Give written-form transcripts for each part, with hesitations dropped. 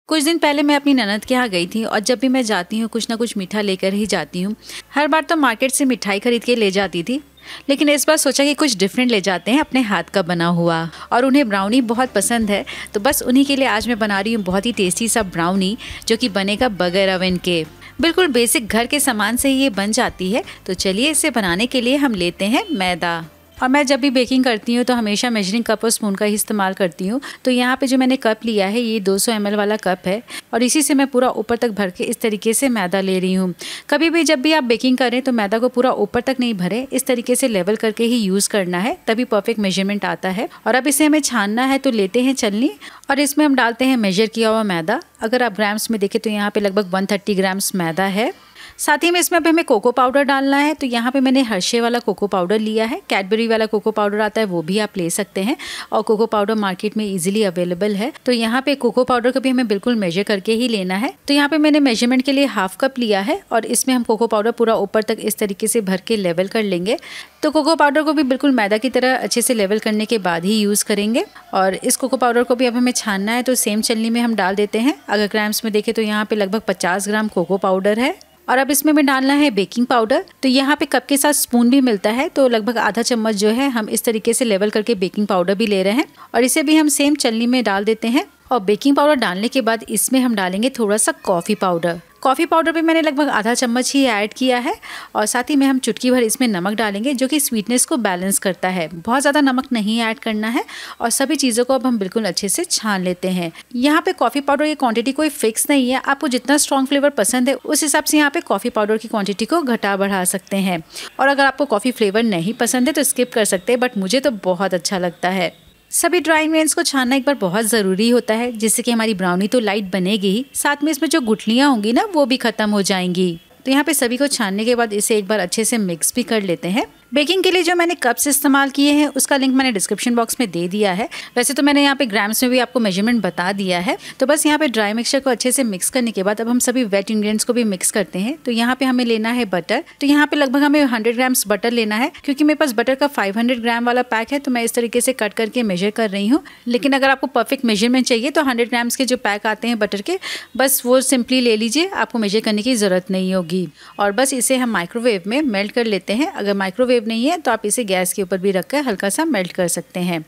कुछ दिन पहले मैं अपनी ननद के यहाँ गई थी और जब भी मैं जाती हूँ कुछ ना कुछ मीठा लेकर ही जाती हूँ। हर बार तो मार्केट से मिठाई खरीद के ले जाती थी, लेकिन इस बार सोचा कि कुछ डिफरेंट ले जाते हैं, अपने हाथ का बना हुआ। और उन्हें ब्राउनी बहुत पसंद है, तो बस उन्हीं के लिए आज मैं बना रही हूँ बहुत ही टेस्टी सा ब्राउनी, जो कि बनेगा बगैर ओवन के। बिल्कुल बेसिक घर के सामान से ही ये बन जाती है। तो चलिए इसे बनाने के लिए हम लेते हैं मैदा। और मैं जब भी बेकिंग करती हूँ तो हमेशा मेजरिंग कप और स्पून का ही इस्तेमाल करती हूँ। तो यहाँ पे जो मैंने कप लिया है ये 200 ml वाला कप है और इसी से मैं पूरा ऊपर तक भर के इस तरीके से मैदा ले रही हूँ। कभी भी जब भी आप बेकिंग करें तो मैदा को पूरा ऊपर तक नहीं भरें, इस तरीके से लेवल करके ही यूज़ करना है, तभी परफेक्ट मेजरमेंट आता है। और अब इसे हमें छानना है, तो लेते हैं छलनी और इसमें हम डालते हैं मेजर किया हुआ मैदा। अगर आप ग्राम्स में देखें तो यहाँ पे लगभग 130 ग्राम्स मैदा है। साथ ही में इसमें हमें कोको पाउडर डालना है। तो यहाँ पे मैंने हर्शे वाला कोको पाउडर लिया है, कैडबरी वाला कोको पाउडर आता है वो भी आप ले सकते हैं और कोको पाउडर मार्केट में इजीली अवेलेबल है। तो यहाँ पे कोको पाउडर को भी हमें बिल्कुल मेजर करके ही लेना है। तो यहाँ पे मैंने मेजरमेंट के लिए हाफ कप लिया है और इसमें हम कोको पाउडर पूरा ऊपर तक इस तरीके से भर के लेवल कर लेंगे। तो कोको पाउडर को भी बिल्कुल मैदा की तरह अच्छे से लेवल करने के बाद ही यूज़ करेंगे। और इस कोको पाउडर को भी अब हमें छानना है, तो सेम छलनी में हम डाल देते हैं। अगर ग्राम्स में देखें तो यहाँ पे लगभग 50 ग्राम कोको पाउडर है। और अब इसमें डालना है बेकिंग पाउडर। तो यहाँ पे कप के साथ स्पून भी मिलता है, तो लगभग आधा चम्मच जो है हम इस तरीके से लेवल करके बेकिंग पाउडर भी ले रहे हैं और इसे भी हम सेम छलनी में डाल देते हैं। और बेकिंग पाउडर डालने के बाद इसमें हम डालेंगे थोड़ा सा कॉफ़ी पाउडर। कॉफ़ी पाउडर भी मैंने लगभग आधा चम्मच ही ऐड किया है और साथ ही में हम चुटकी भर इसमें नमक डालेंगे, जो कि स्वीटनेस को बैलेंस करता है। बहुत ज़्यादा नमक नहीं ऐड करना है। और सभी चीज़ों को अब हम बिल्कुल अच्छे से छान लेते हैं। यहाँ पे कॉफ़ी पाउडर की क्वांटिटी कोई फिक्स नहीं है, आपको जितना स्ट्रॉन्ग फ्लेवर पसंद है उस हिसाब से यहाँ पे कॉफ़ी पाउडर की क्वांटिटी को घटा बढ़ा सकते हैं। और अगर आपको कॉफ़ी फ्लेवर नहीं पसंद है तो स्किप कर सकते हैं, बट मुझे तो बहुत अच्छा लगता है। सभी ड्राई इंग्रेडिएंट्स को छानना एक बार बहुत ज़रूरी होता है, जिससे कि हमारी ब्राउनी तो लाइट बनेगी ही, साथ में इसमें जो गुठलियाँ होंगी ना वो भी ख़त्म हो जाएंगी। तो यहाँ पे सभी को छानने के बाद इसे एक बार अच्छे से मिक्स भी कर लेते हैं। बेकिंग के लिए जो मैंने कप्स इस्तेमाल किए हैं उसका लिंक मैंने डिस्क्रिप्शन बॉक्स में दे दिया है। वैसे तो मैंने यहाँ पे ग्राम्स में भी आपको मेजरमेंट बता दिया है। तो बस यहाँ पे ड्राई मिक्सचर को अच्छे से मिक्स करने के बाद अब हम सभी वेट इंग्रेडिएंट्स को भी मिक्स करते हैं। तो यहाँ पे हमें लेना है बटर। तो यहाँ पे लगभग हमें 100 ग्राम्स बटर लेना है, क्योंकि मेरे पास बटर का 500 ग्राम वाला पैक है, तो मैं इस तरीके से कट करके मेजर कर रही हूँ। लेकिन अगर आपको परफेक्ट मेजरमेंट चाहिए तो 100 ग्राम्स के जो पैक आते हैं बटर के, बस वो सिंपली ले लीजिए, आपको मेजर करने की ज़रूरत नहीं होगी। और बस इसे हम माइक्रोवेव में मेल्ट कर लेते हैं। अगर माइक्रोवेव नहीं है तो आप इसे गैस के ऊपर भी रखकर हल्का सा मेल्ट कर सकते हैं।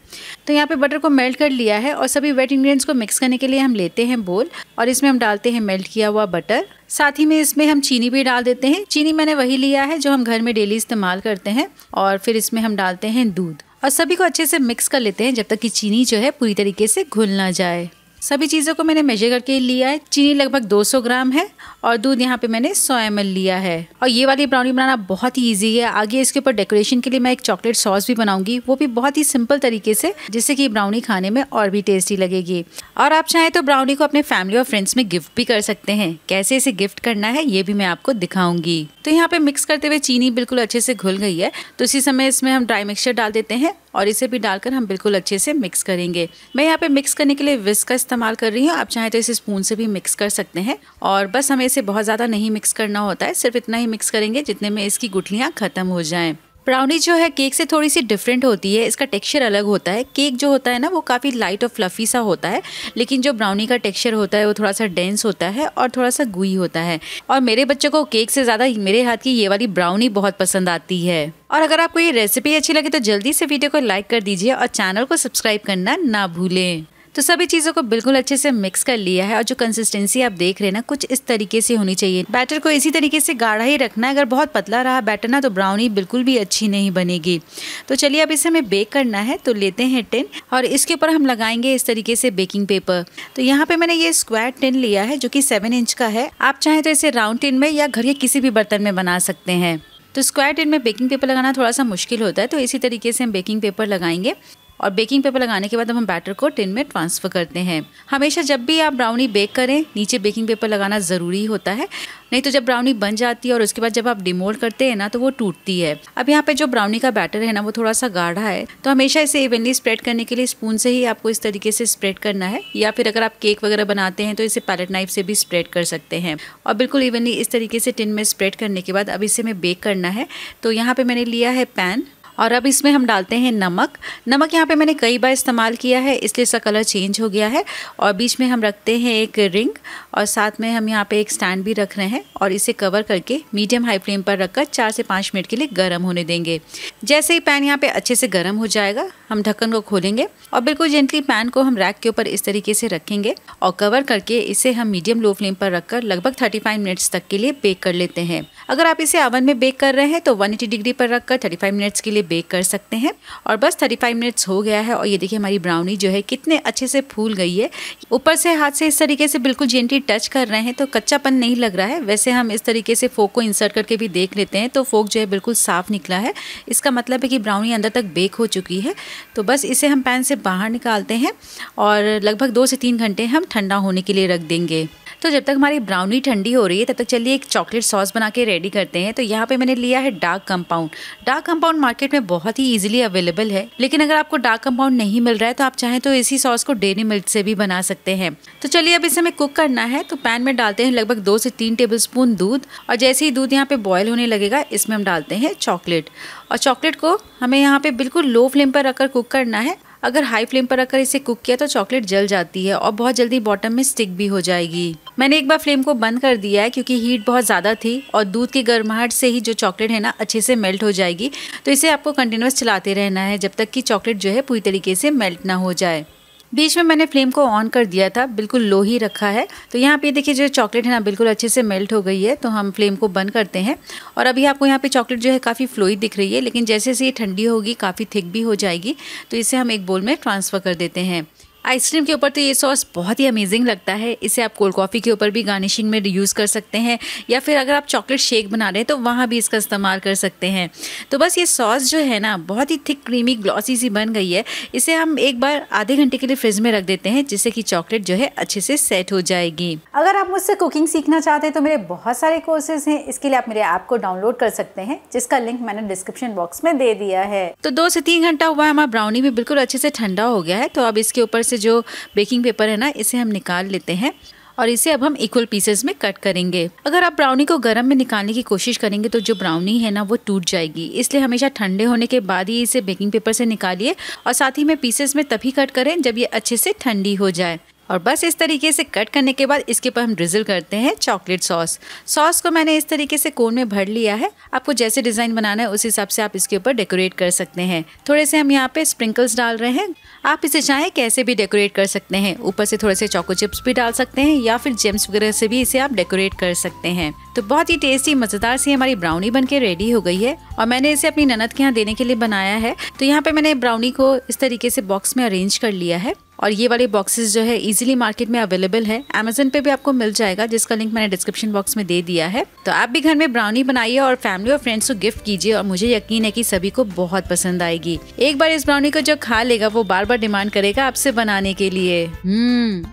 तो यहाँ पे बटर को मेल्ट कर लिया है और सभी वेट इंग्रेडिएंट्स को मिक्स करने के लिए हम लेते हैं बोल और इसमें हम डालते हैं मेल्ट किया हुआ बटर। साथ ही में इसमें हम चीनी भी डाल देते हैं। चीनी मैंने वही लिया है जो हम घर में डेली इस्तेमाल करते हैं। और फिर इसमें हम डालते हैं दूध और सभी को अच्छे से मिक्स कर लेते हैं जब तक कि चीनी जो है पूरी तरीके से घुल ना जाए। सभी चीज़ों को मैंने मेजर करके लिया है। चीनी लगभग 200 ग्राम है और दूध यहाँ पे मैंने 100 ml लिया है। और ये वाली ब्राउनी बनाना बहुत ही ईजी है। आगे इसके ऊपर डेकोरेशन के लिए मैं एक चॉकलेट सॉस भी बनाऊंगी, वो भी बहुत ही सिंपल तरीके से, जिससे कि ब्राउनी खाने में और भी टेस्टी लगेगी। और आप चाहें तो ब्राउनी को अपने फैमिली और फ्रेंड्स में गिफ्ट भी कर सकते हैं। कैसे इसे गिफ्ट करना है ये भी मैं आपको दिखाऊंगी। तो यहाँ पे मिक्स करते हुए चीनी बिल्कुल अच्छे से घुल गई है, तो इसी समय इसमें हम ड्राई मिक्सचर डाल देते हैं और इसे भी डालकर हम बिल्कुल अच्छे से मिक्स करेंगे। मैं यहाँ पे मिक्स करने के लिए विस्क का इस्तेमाल कर रही हूँ, आप चाहें तो इसे स्पून से भी मिक्स कर सकते हैं। और बस हमें इसे बहुत ज़्यादा नहीं मिक्स करना होता है, सिर्फ इतना ही मिक्स करेंगे जितने में इसकी गुठलियाँ ख़त्म हो जाएं। ब्राउनी जो है केक से थोड़ी सी डिफरेंट होती है, इसका टेक्सचर अलग होता है। केक जो होता है ना वो काफ़ी लाइट और फ्लफी सा होता है, लेकिन जो ब्राउनी का टेक्सचर होता है वो थोड़ा सा डेंस होता है और थोड़ा सा गुई होता है। और मेरे बच्चों को केक से ज़्यादा मेरे हाथ की ये वाली ब्राउनी बहुत पसंद आती है। और अगर आपको ये रेसिपी अच्छी लगे तो जल्दी से वीडियो को लाइक कर दीजिए और चैनल को सब्सक्राइब करना ना भूलें। तो सभी चीज़ों को बिल्कुल अच्छे से मिक्स कर लिया है और जो कंसिस्टेंसी आप देख रहे हैं ना कुछ इस तरीके से होनी चाहिए। बैटर को इसी तरीके से गाढ़ा ही रखना है, अगर बहुत पतला रहा बैटर ना तो ब्राउनी बिल्कुल भी अच्छी नहीं बनेगी। तो चलिए अब इसे हमें बेक करना है। तो लेते हैं टिन और इसके ऊपर हम लगाएंगे इस तरीके से बेकिंग पेपर। तो यहाँ पे मैंने ये स्क्वायर टिन लिया है जो कि 7 इंच का है। आप चाहें तो इसे राउंड टिन में या घर के किसी भी बर्तन में बना सकते हैं। तो स्क्वायर टिन में बेकिंग पेपर लगाना थोड़ा सा मुश्किल होता है, तो इसी तरीके से हम बेकिंग पेपर लगाएंगे और बेकिंग पेपर लगाने के बाद हम बैटर को टिन में ट्रांसफ़र करते हैं। हमेशा जब भी आप ब्राउनी बेक करें नीचे बेकिंग पेपर लगाना ज़रूरी होता है, नहीं तो जब ब्राउनी बन जाती है और उसके बाद जब आप डिमोल्ड करते हैं ना तो वो टूटती है। अब यहाँ पे जो ब्राउनी का बैटर है ना वो थोड़ा सा गाढ़ा है, तो हमेशा इसे इवनली स्प्रेड करने के लिए स्पून से ही आपको इस तरीके से स्प्रेड करना है, या फिर अगर आप केक वगैरह बनाते हैं तो इसे पैलेट नाइफ से भी स्प्रेड कर सकते हैं। और बिल्कुल इवनली इस तरीके से टिन में स्प्रेड करने के बाद अब इसे हमें बेक करना है। तो यहाँ पर मैंने लिया है पैन और अब इसमें हम डालते हैं नमक। नमक यहाँ पे मैंने कई बार इस्तेमाल किया है, इसलिए इसका कलर चेंज हो गया है। और बीच में हम रखते हैं एक रिंग, और साथ में हम यहाँ पे एक स्टैंड भी रख रहे हैं, और इसे कवर करके मीडियम हाई फ्लेम पर रखकर 4 से 5 मिनट के लिए गर्म होने देंगे। जैसे ही पैन यहाँ पे अच्छे से गर्म हो जाएगा, हम ढक्कन को खोलेंगे और बिल्कुल जेंटली पैन को हम रैक के ऊपर इस तरीके से रखेंगे और कवर करके इसे हम मीडियम लो फ्लेम पर रखकर लगभग 35 मिनट्स तक के लिए बेक कर लेते हैं। अगर आप इसे ओवन में बेक कर रहे हैं तो 180 डिग्री पर रखकर 35 मिनट्स के लिए बेक कर सकते हैं। और बस 35 मिनट्स हो गया है, और ये देखिए हमारी ब्राउनी जो है कितने अच्छे से फूल गई है। ऊपर से हाथ से इस तरीके से बिल्कुल जेंटली टच कर रहे हैं तो कच्चापन नहीं लग रहा है। वैसे हम इस तरीके से फोक को इंसर्ट करके भी देख लेते हैं तो फोक जो है बिल्कुल साफ निकला है। इसका मतलब है कि ब्राउनी अंदर तक बेक हो चुकी है। तो बस इसे हम पैन से बाहर निकालते हैं और लगभग 2 से 3 घंटे हम ठंडा होने के लिए रख देंगे। तो जब तक हमारी ब्राउनी ठंडी हो रही है तब तक चलिए एक चॉकलेट सॉस बना के रेडी करते हैं। तो यहाँ पे मैंने लिया है dark compound. Dark compound market में बहुत ही इजीली अवेलेबल है, लेकिन अगर आपको डार्क कंपाउंड नहीं मिल रहा है तो आप चाहें तो इसी सॉस को डेयरी मिल्क से भी बना सकते हैं। तो चलिए अब इसे हमें कुक करना है। तो पैन में डालते हैं लगभग 2 से 3 टेबलस्पून दूध, और जैसे ही दूध यहाँ पे बॉयल होने लगेगा इसमें हम डालते हैं चॉकलेट। और चॉकलेट को हमें यहाँ पे बिल्कुल लो फ्लेम पर रखकर कुक करना है। अगर हाई फ्लेम पर रखकर इसे कुक किया तो चॉकलेट जल जाती है और बहुत जल्दी बॉटम में स्टिक भी हो जाएगी। मैंने एक बार फ्लेम को बंद कर दिया है क्योंकि हीट बहुत ज़्यादा थी और दूध की गर्माहट से ही जो चॉकलेट है ना अच्छे से मेल्ट हो जाएगी। तो इसे आपको कंटिन्यूअस चलाते रहना है जब तक कि चॉकलेट जो है पूरी तरीके से मेल्ट ना हो जाए। बीच में मैंने फ्लेम को ऑन कर दिया था, बिल्कुल लो ही रखा है। तो यहाँ पे देखिए जो चॉकलेट है ना बिल्कुल अच्छे से मेल्ट हो गई है। तो हम फ्लेम को बंद करते हैं और अभी आपको यहाँ पे चॉकलेट जो है काफ़ी फ्लोई दिख रही है, लेकिन जैसे जैसे ये ठंडी होगी काफ़ी थिक भी हो जाएगी। तो इसे हम एक बोल में ट्रांसफ़र कर देते हैं। आइसक्रीम के ऊपर तो ये सॉस बहुत ही अमेजिंग लगता है। इसे आप कोल्ड कॉफ़ी के ऊपर भी गार्निशिंग में यूज़ कर सकते हैं, या फिर अगर आप चॉकलेट शेक बना रहे हैं तो वहाँ भी इसका इस्तेमाल कर सकते हैं। तो बस ये सॉस जो है ना बहुत ही थिक क्रीमी ग्लॉसी सी बन गई है। इसे हम एक बार आधे घंटे के लिए फ्रिज में रख देते हैं जिससे कि चॉकलेट जो है अच्छे से सेट हो जाएगी। अगर आप मुझसे कुकिंग सीखना चाहते हैं तो मेरे बहुत सारे कोर्सेज हैं। इसके लिए आप मेरे ऐप को डाउनलोड कर सकते हैं जिसका लिंक मैंने डिस्क्रिप्शन बॉक्स में दे दिया है। तो 2 से 3 घंटा हुआ है, हमारा ब्राउनी भी बिल्कुल अच्छे से ठंडा हो गया है। तो अब इसके ऊपर से जो बेकिंग पेपर है ना इसे हम निकाल लेते हैं और इसे अब हम इक्वल पीसेस में कट करेंगे। अगर आप ब्राउनी को गर्म में निकालने की कोशिश करेंगे तो जो ब्राउनी है ना वो टूट जाएगी, इसलिए हमेशा ठंडे होने के बाद ही इसे बेकिंग पेपर से निकालिए और साथ ही में पीसेस में तभी कट करें जब ये अच्छे से ठंडी हो जाए। और बस इस तरीके से कट करने के बाद इसके ऊपर हम ड्रिजल करते हैं चॉकलेट सॉस। सॉस को मैंने इस तरीके से कोन में भर लिया है। आपको जैसे डिज़ाइन बनाना है उस हिसाब से आप इसके ऊपर डेकोरेट कर सकते हैं। थोड़े से हम यहाँ पे स्प्रिंकल्स डाल रहे हैं, आप इसे चाहें कैसे भी डेकोरेट कर सकते हैं। ऊपर से थोड़े से चोको चिप्स भी डाल सकते हैं या फिर जेम्स वगैरह से भी इसे आप डेकोरेट कर सकते हैं। तो बहुत ही टेस्टी मज़ेदार सी हमारी ब्राउनी बनके रेडी हो गई है और मैंने इसे अपनी ननद के यहाँ देने के लिए बनाया है। तो यहाँ पे मैंने ब्राउनी को इस तरीके से बॉक्स में अरेंज कर लिया है और ये वाले बॉक्सेस जो है इजीली मार्केट में अवेलेबल है। अमेज़न पे भी आपको मिल जाएगा जिसका लिंक मैंने डिस्क्रिप्शन बॉक्स में दे दिया है। तो आप भी घर में ब्राउनी बनाइए और फैमिली और फ्रेंड्स को गिफ्ट कीजिए और मुझे यकीन है कि सभी को बहुत पसंद आएगी। एक बार इस ब्राउनी को जो खा लेगा वो बार बार डिमांड करेगा आपसे बनाने के लिए।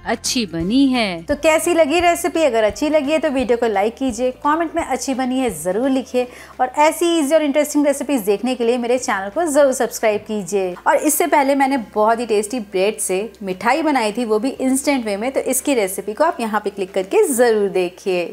अच्छी बनी है। तो कैसी लगी रेसिपी? अगर अच्छी लगी है तो वीडियो को लाइक कीजिए, कमेंट में अच्छी बनी है ज़रूर लिखिए और ऐसी इजी और इंटरेस्टिंग रेसिपीज देखने के लिए मेरे चैनल को ज़रूर सब्सक्राइब कीजिए। और इससे पहले मैंने बहुत ही टेस्टी ब्रेड से मिठाई बनाई थी, वो भी इंस्टेंट वे में, तो इसकी रेसिपी को आप यहाँ पे क्लिक करके ज़रूर देखिए।